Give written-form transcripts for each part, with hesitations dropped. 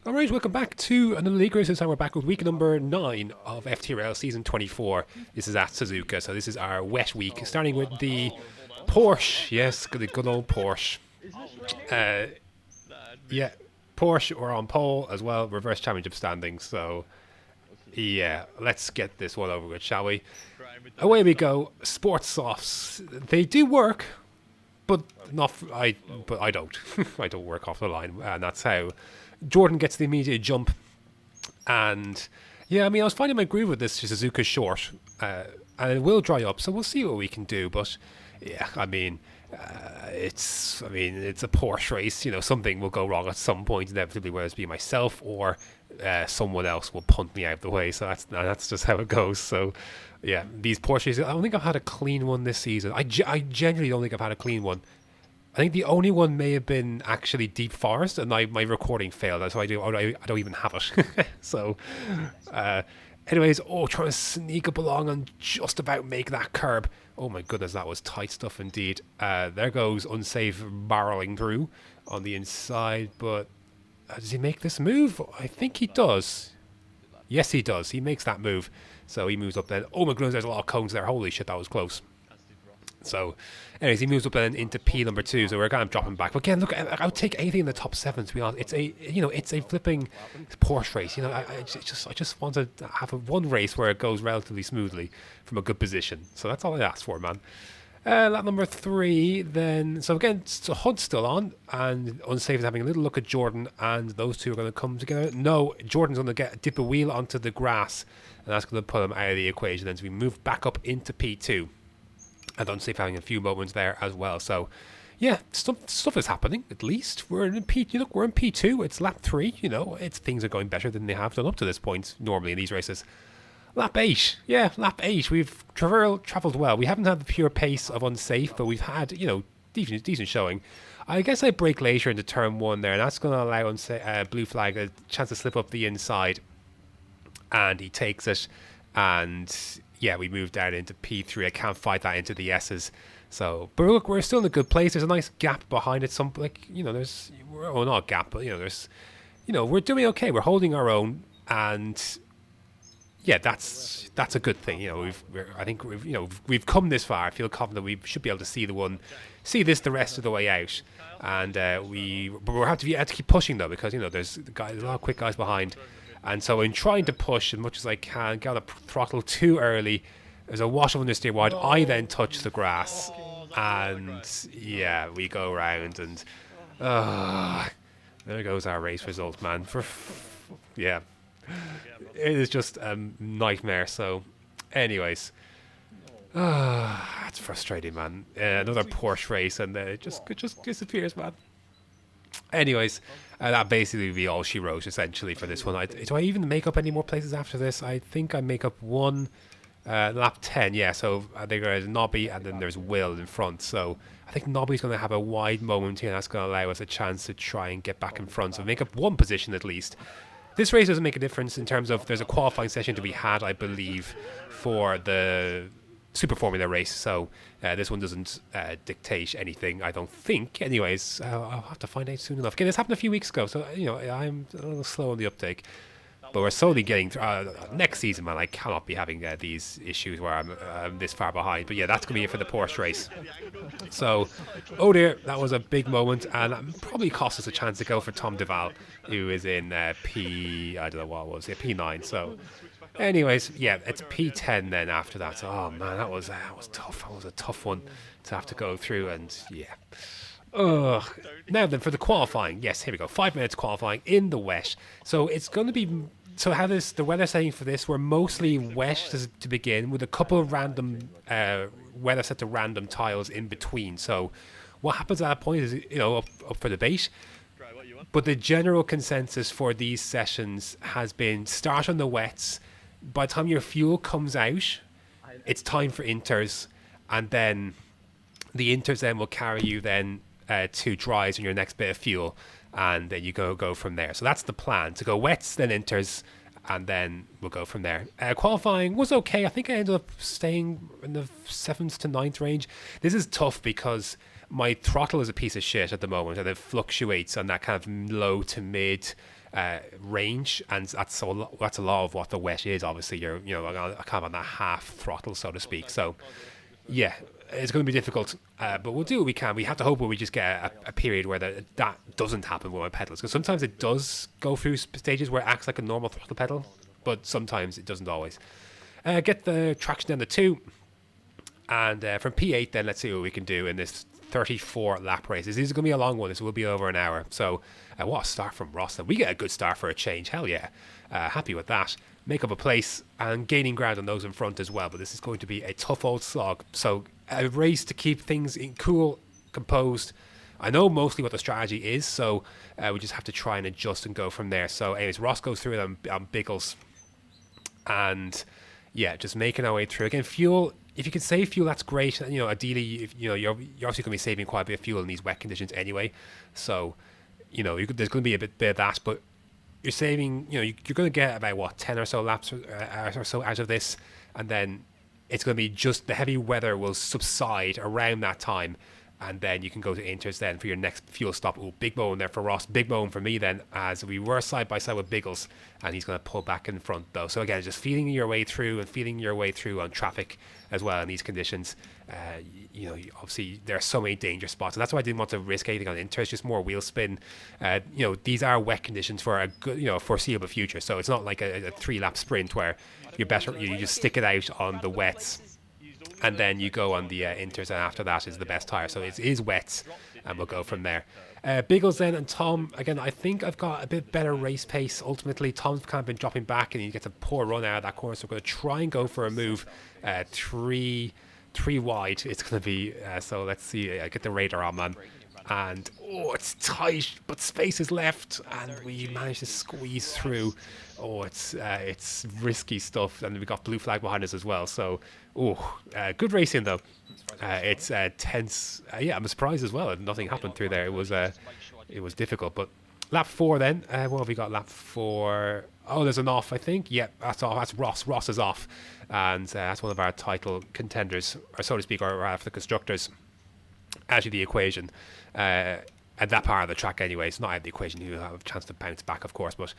Alright, welcome back to another league race. This time we're back with week number 9 of FTRL season 24. This is at Suzuka, so this is our wet week, starting with the Porsche. Yes, the good old Porsche. Uh, yeah, Porsche are on pole as well, reverse championship standings, so yeah, let's get this one over with, shall we? Away we go. Sports softs. They do work, but not. But I don't. I don't work off the line, and that's how Jordan gets the immediate jump. And yeah, I mean, I was finding my groove with this Suzuka short, and it will dry up, so we'll see what we can do. But yeah, I mean, it's a Porsche race. You know, something will go wrong at some point inevitably, whether it's be myself or someone else will punt me out of the way. So that's just how it goes. So yeah, these Porsches. I don't think I've had a clean one this season. I genuinely don't think I've had a clean one. I think the only one may have been actually Deep Forest, and my recording failed, so I don't even have it. So, anyways, trying to sneak up along and just about make that curb. Oh my goodness, that was tight stuff indeed. There goes Unsafe barreling through on the inside, but does he make this move? I think he does. Yes, he does. He makes that move. So he moves up then. Oh my goodness, there's a lot of cones there. Holy shit, that was close. So, anyways, he moves up then into P number 2. So we're kind of dropping back. But again, look, I would take anything in the top 7. To be honest, it's a flipping Porsche race. You know, I just want to have one race where it goes relatively smoothly from a good position. So that's all I asked for, man. Lap number 3, then. So again, Hunt's still on, and Unsafe is having a little look at Jordan, and those two are going to come together. No, Jordan's going to dip a wheel onto the grass, and that's going to put him out of the equation. Then so we move back up into P2. And Unsafe having a few moments there as well. So, yeah, stuff is happening. At least we're in P. Look, we're in P2. It's lap 3. You know, things are going better than they have done up to this point normally in these races. Lap 8. Yeah, lap 8. We've travelled well. We haven't had the pure pace of Unsafe, but we've had decent showing. I guess I brake later into turn 1 there, and that's going to allow Blue Flag a chance to slip up the inside, and he takes it, and yeah, we moved down into P3. I can't fight that into the S's. So, but look, we're still in a good place. There's a nice gap behind it. There's, not a gap, but we're doing okay. We're holding our own, and yeah, that's a good thing. I think we've come this far. I feel confident we should be able to see this the rest of the way out. And but we have to keep pushing though, because there's a lot of quick guys behind. And so in trying to push as much as I can, get on the throttle too early, there's a wash of understeer wide. I then touch the grass, and yeah, we go around, and there goes our race result, man. Yeah, it is just a nightmare. So, anyways, that's frustrating, man. Another Porsche race, and it just disappears, man. Anyways, that basically be all she wrote essentially for this one. Do I even make up any more places after this? I think I make up one lap 10. Yeah, so I think there's Nobby and then there's Will in front. So I think Nobby's going to have a wide moment here, and that's going to allow us a chance to try and get back in front. So make up one position at least. This race doesn't make a difference in terms of there's a qualifying session to be had, I believe, for the Super Formula race, so this one doesn't dictate anything, I don't think. Anyways, I'll have to find out soon enough. Again, this happened a few weeks ago, so I'm a little slow on the uptake. But we're slowly getting through. Next season, man, I cannot be having these issues where I'm this far behind. But yeah, that's going to be it for the Porsche race. So, oh dear, that was a big moment, and probably cost us a chance to go for Tom Duval, who is in I don't know what it was, P9. So, anyways, yeah, it's P10 then after that. So, oh man, that was tough. That was a tough one to have to go through, and yeah. Ugh. Now then, for the qualifying, yes, here we go. 5 minutes qualifying in the wet. So it's going to be. So how the weather setting for this? We're mostly wet to begin, with a couple of random weather set to random tiles in between. So what happens at that point is up for debate. But the general consensus for these sessions has been start on the wets. By the time your fuel comes out, it's time for inters, and then the inters then will carry you then to dries in your next bit of fuel, and then you go from there. So that's the plan, to go wets, then inters, and then we'll go from there. Qualifying was okay. I think I ended up staying in the 7th to 9th range. This is tough because my throttle is a piece of shit at the moment, and it fluctuates on that kind of low to mid range, and that's a lot of what the wet is. Obviously, you're kind of on that half throttle, so to speak. So yeah, it's going to be difficult, but we'll do what we can. We have to hope we just get a period where that doesn't happen with my pedals, because sometimes it does go through stages where it acts like a normal throttle pedal, but sometimes it doesn't always. Get the traction down to 2, and from P8 then let's see what we can do in this 34 lap race. This is going to be a long one. This will be over an hour. So what a start from Ross. Then we get a good start for a change. Hell yeah. Happy with that. Make up a place and gaining ground on those in front as well. But this is going to be a tough old slog. So a race to keep things in cool, composed. I know mostly what the strategy is, so we just have to try and adjust and go from there. So anyways, Ross goes through it on Biggles. And yeah, just making our way through. Again, fuel, if you can save fuel, that's great. Ideally, if, you're obviously going to be saving quite a bit of fuel in these wet conditions anyway. So, there's going to be a bit of that, but you're saving, you're going to get about, 10 or so laps or so out of this. And then it's going to be just the heavy weather will subside around that time. And then you can go to Inters then for your next fuel stop. Oh, big moan there for Ross. Big moan for me then, as we were side by side with Biggles. And he's going to pull back in front though. So again, just feeling your way through on traffic as well in these conditions. Obviously there are so many danger spots. And that's why I didn't want to risk anything on Inters, just more wheel spin. These are wet conditions for a good, foreseeable future. So it's not like a 3-lap sprint where you just stick it out on the wets. And then you go on the Inters, and after that is the best tire. So it is wet, and we'll go from there. Biggles then and Tom, again, I think I've got a bit better race pace. Ultimately, Tom's kind of been dropping back, and he gets a poor run out of that corner. So we're going to try and go for a move 3 wide. It's going to be, so let's see. I get the radar on, man. And, it's tight, but space is left, and we managed to squeeze through. It's risky stuff, and we got blue flag behind us as well. So, good racing though. It's tense. I'm surprised as well. Nothing happened through there. It was difficult. But lap 4 then. What have we got? Lap 4. Oh, there's an off, I think. Yep, that's off. That's Ross. Ross is off, and that's one of our title contenders, or so to speak, or rather the constructors. Out of the equation. At that part of the track anyway, it's not out of the equation. You'll have a chance to bounce back, of course, but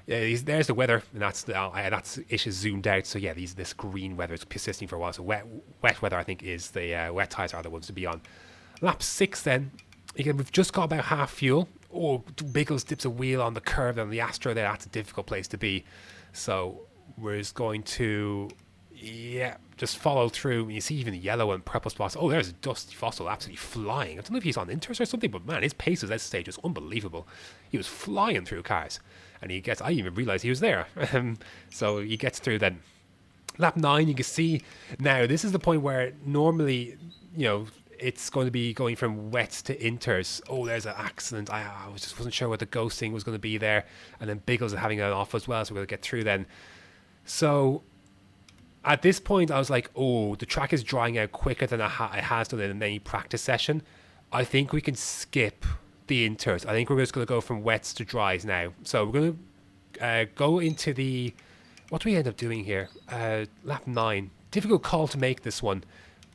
there's the weather, and that's it is zoomed out. So yeah, this green weather is persisting for a while. So wet weather, I think, is the wet tires are the ones to be on. Lap 6 then. Again, we've just got about half fuel. Biggles dips a wheel on the curve on the Astro there. That's a difficult place to be. So we're just going to just follow through. You see even the yellow and purple spots. There's a Dusty Fossil absolutely flying. I don't know if he's on Inters or something, but man, his pace at this stage was unbelievable. He was flying through cars, and I didn't even realize he was there. So he gets through then. Lap 9, you can see now this is the point where normally, it's going to be going from wets to Inters. There's an accident. I just wasn't sure what the ghosting was going to be there, and then Biggles is having an off as well, so we'll get through then. So at this point, I was like, the track is drying out quicker than it has done in any practice session. I think we can skip the Inters. I think we're just going to go from wets to dries now. So we're going to go into the... What do we end up doing here? Lap 9. Difficult call to make this one.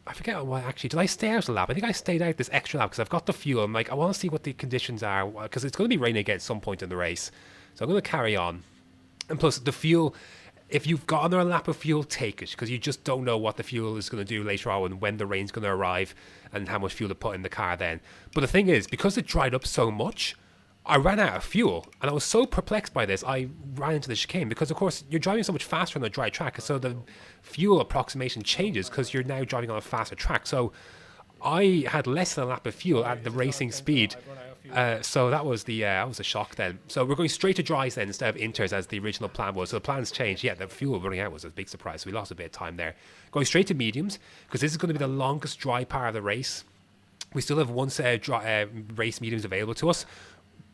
I forget why, actually. Did I stay out a lap? I think I stayed out this extra lap because I've got the fuel. I'm like, I want to see what the conditions are, because it's going to be raining again at some point in the race. So I'm going to carry on. And plus, the fuel... If you've got another lap of fuel, take it, because you just don't know what the fuel is going to do later on and when the rain's going to arrive and how much fuel to put in the car then. But the thing is, because it dried up so much, I ran out of fuel, and I was so perplexed by this, I ran into the chicane, because of course you're driving so much faster on a dry track, so the fuel approximation changes because you're now driving on a faster track. So I had less than a lap of fuel at the racing speed. So that was a shock then. So we're going straight to dries then instead of Inters as the original plan was. So the plans changed. Yeah, the fuel running out was a big surprise. So we lost a bit of time there. Going straight to mediums, because this is going to be the longest dry part of the race. We still have one set of dry, race mediums available to us.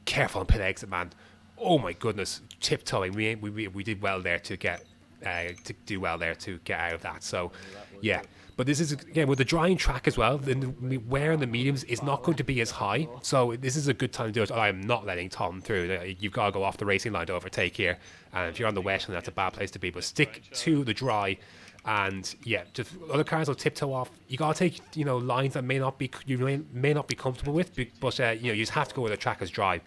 Careful on pit exit, man. Oh my goodness, tiptoeing. We did well there to get out of that. So yeah. But this is, again, with the drying track as well, the wear on the mediums is not going to be as high. So this is a good time to do it. I am not letting Tom through. You've got to go off the racing line to overtake here. And if you're on the wet, then that's a bad place to be. But stick to the dry. And yeah, just other cars will tiptoe off. You got to take, lines that you may not be comfortable with. But you just have to go where the track is dry.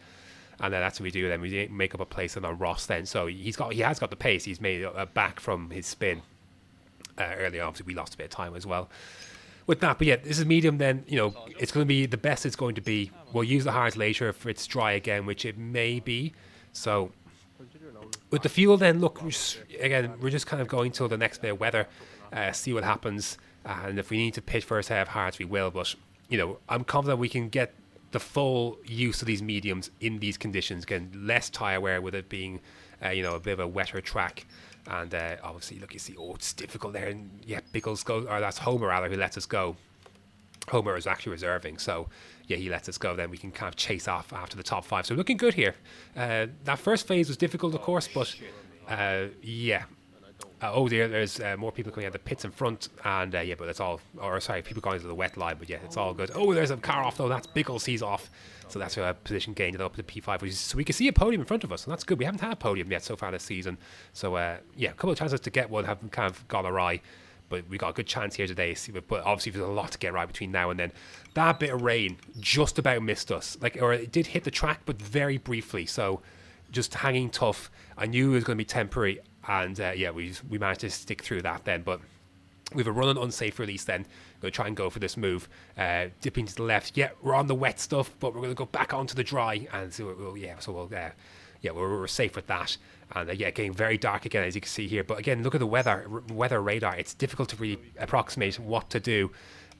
and then that's what we do. Then we make up a place on Ross. Then so he has got the pace. He's made it back from his spin earlier. Obviously, we lost a bit of time as well with that. But yeah, this is medium. Then it's going to be the best it's going to be. We'll use the hards later if it's dry again, which it may be. So with the fuel, then look, we're just kind of going till the next bit of weather, see what happens, and if we need to pitch first half hards, we will. But I'm confident we can get the full use of these mediums in these conditions. Again, less tire wear with it being, a bit of a wetter track. And obviously, look, you see, it's difficult there. And yeah, Biggles goes, or that's Homer rather, who lets us go. Homer is actually reserving, so yeah, he lets us go. Then we can kind of chase off after the top 5. So we're looking good here. That first phase was difficult, of course, but yeah. There's more people coming out the pits in front, and yeah, but that's all. Or sorry, people going to the wet line, but yeah, it's all good. Oh, there's a car off though. That's Biggles. He's off. So that's a position gained up to P5, so we can see a podium in front of us, and that's good. We haven't had a podium yet so far this season. So yeah, a couple of chances to get one have kind of gone awry. But we got a good chance here today. But obviously, there's a lot to get right between now and then. That bit of rain just about missed us. Or it did hit the track, but very briefly. So just hanging tough. I knew it was going to be temporary. And yeah, we managed to stick through that then. But we have a run on unsafe release then. We're going to try and go for this move. Dipping to the left. Yeah, we're on the wet stuff, but we're going to go back onto the dry. And so we're safe with that. And yeah, getting very dark again, as you can see here. But again, look at the weather radar. It's difficult to really approximate what to do.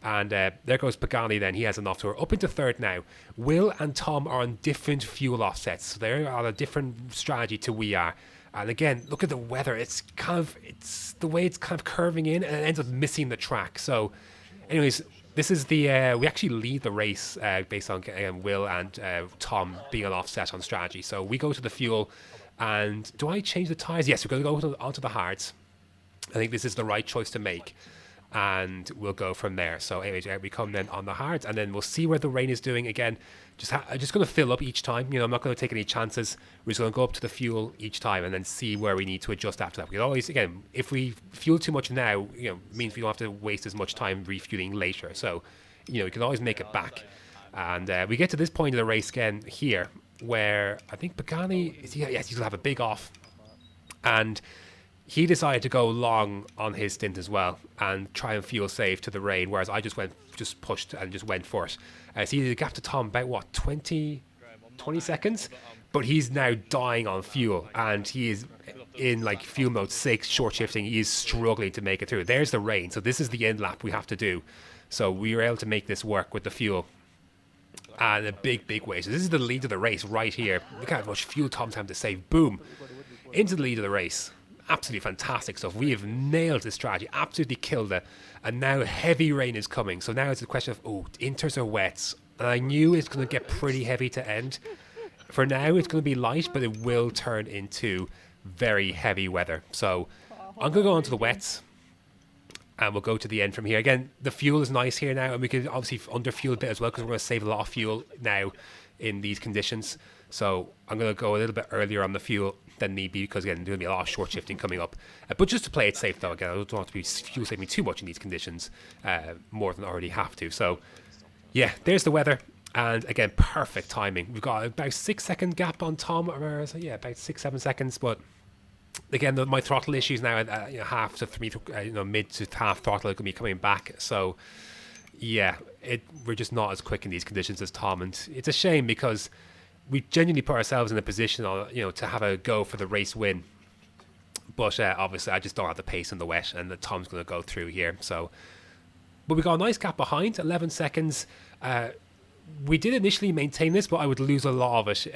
And there goes Pagani then. He has an off tour. Up into third now. Will and Tom are on different fuel offsets. So they're on a different strategy to we are. And again, look at the weather. It's the way it's kind of curving in, and it ends up missing the track. So anyways, this is the we actually lead the race based on Will and Tom being an offset on strategy. So we go to the fuel. And do I change the tyres? Yes, we're going to go onto the hards. I think this is the right choice to make. And we'll go from there. So anyways, we come then on the hards, and then we'll see where the rain is doing. Again, I'm just going to fill up each time. I'm not going to take any chances. We're just going to go up to the fuel each time and then see where we need to adjust after that. We can always, again, if we fuel too much now, it means we don't have to waste as much time refueling later. So, we can always make it back. And we get to this point of the race again here, where I think Pagani, he's going to have a big off. And he decided to go long on his stint as well and try and fuel save to the rain, whereas I just pushed and just went for it. So he gap to Tom about 20 seconds, but he's now dying on fuel, and he is in like fuel mode 6, short shifting. He is struggling to make it through. There's the rain, so this is the end lap we have to do. So we were able to make this work with the fuel. And a big way. So this is the lead of the race right here. Look at how much fuel Tom's having to save. Boom. Into the lead of the race. Absolutely fantastic stuff. We have nailed this strategy. Absolutely killed it. And now heavy rain is coming. So now it's a question of, inters are wets. And I knew it's going to get pretty heavy to end. For now, it's going to be light, but it will turn into very heavy weather. So I'm going to go on to the wets. And we'll go to the end from here. Again, the fuel is nice here now, and we can obviously underfuel a bit as well because we're going to save a lot of fuel now in these conditions. So I'm going to go a little bit earlier on the fuel than need be because, again, there's going to be a lot of short shifting coming up. But just to play it safe, though, again, I don't want to be fuel saving too much in these conditions, more than I already have to. So, yeah, there's the weather. And, again, perfect timing. We've got about 6 second gap on Tom, or about 6-7 seconds, but again, my throttle issues now at half to 3, mid to half throttle are going to be coming back. So, yeah, we're just not as quick in these conditions as Tom, and it's a shame because we genuinely put ourselves in a position, to have a go for the race win. But obviously, I just don't have the pace in the wet, and the Tom's going to go through here. So, but we got a nice gap behind, 11 seconds. We did initially maintain this, but I would lose a lot of it,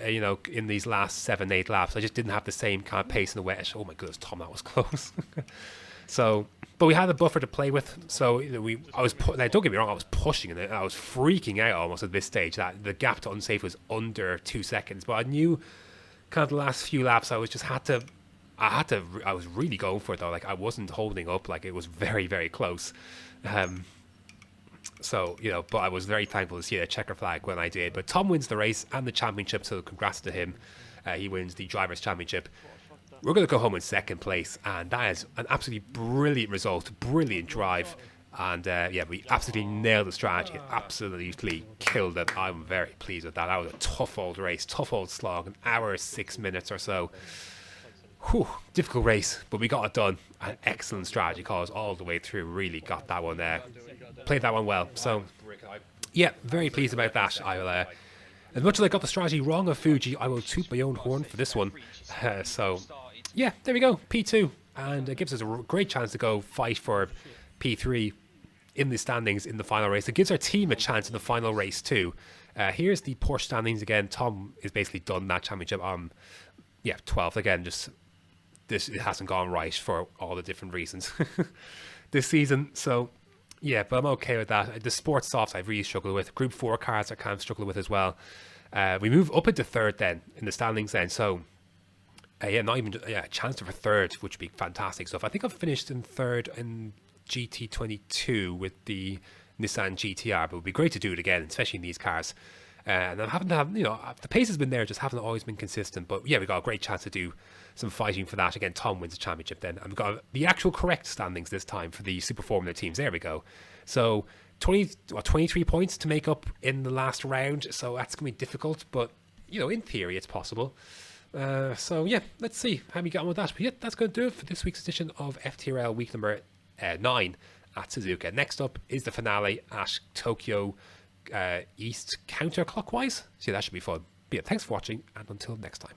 in these last 7-8 laps. I just didn't have the same kind of pace in the wet. Oh my goodness, Tom, that was close. So, but we had a buffer to play with. So, don't get me wrong, I was pushing and I was freaking out almost at this stage that the gap to unsafe was under 2 seconds. But I knew kind of the last few laps, I was really going for it though. Like I wasn't holding up. Like it was very, very close. So, but I was very thankful to see a checker flag when I did. But Tom wins the race and the championship, so congrats to him. He wins the Drivers' Championship. We're going to go home in second place, and that is an absolutely brilliant result, brilliant drive. And yeah, we absolutely nailed the strategy. Absolutely killed it. I'm very pleased with that. That was a tough old race, tough old slog, an hour, 6 minutes or so. Whew, difficult race, but we got it done. An excellent strategy calls all the way through. Really got that one there. Played that one well. So yeah, very pleased about that. I will. As much as I got the strategy wrong of Fuji, I will toot my own horn for this one. So yeah, there we go. P2, and it gives us a great chance to go fight for P3 in the standings in the final race. It gives our team a chance in the final race too. Here's the Porsche standings again. Tom is basically done that championship. 12th again. Just this, it hasn't gone right for all the different reasons this season. So yeah, but I'm okay with that. The sports softs I've really struggled with. Group 4 cars I kind of struggled with as well. We move up into third then in the standings then. So not even a chance for third, which would be fantastic stuff. I think I've finished in third in GT22 with the Nissan GTR, but it would be great to do it again, especially in these cars. And I haven't have the pace has been there, just haven't always been consistent. But yeah, we got a great chance to do some fighting for that again. Tom wins the championship then, and we've got the actual correct standings this time for the Super Formula teams. There we go. So 23 points to make up in the last round. So that's gonna be difficult, but in theory, it's possible. So yeah, let's see how we get on with that. But yeah, that's going to do it for this week's edition of FTRL week number 9 at Suzuka. Next up is the finale at Tokyo East counterclockwise. So yeah, that should be fun. But yeah, thanks for watching, and until next time.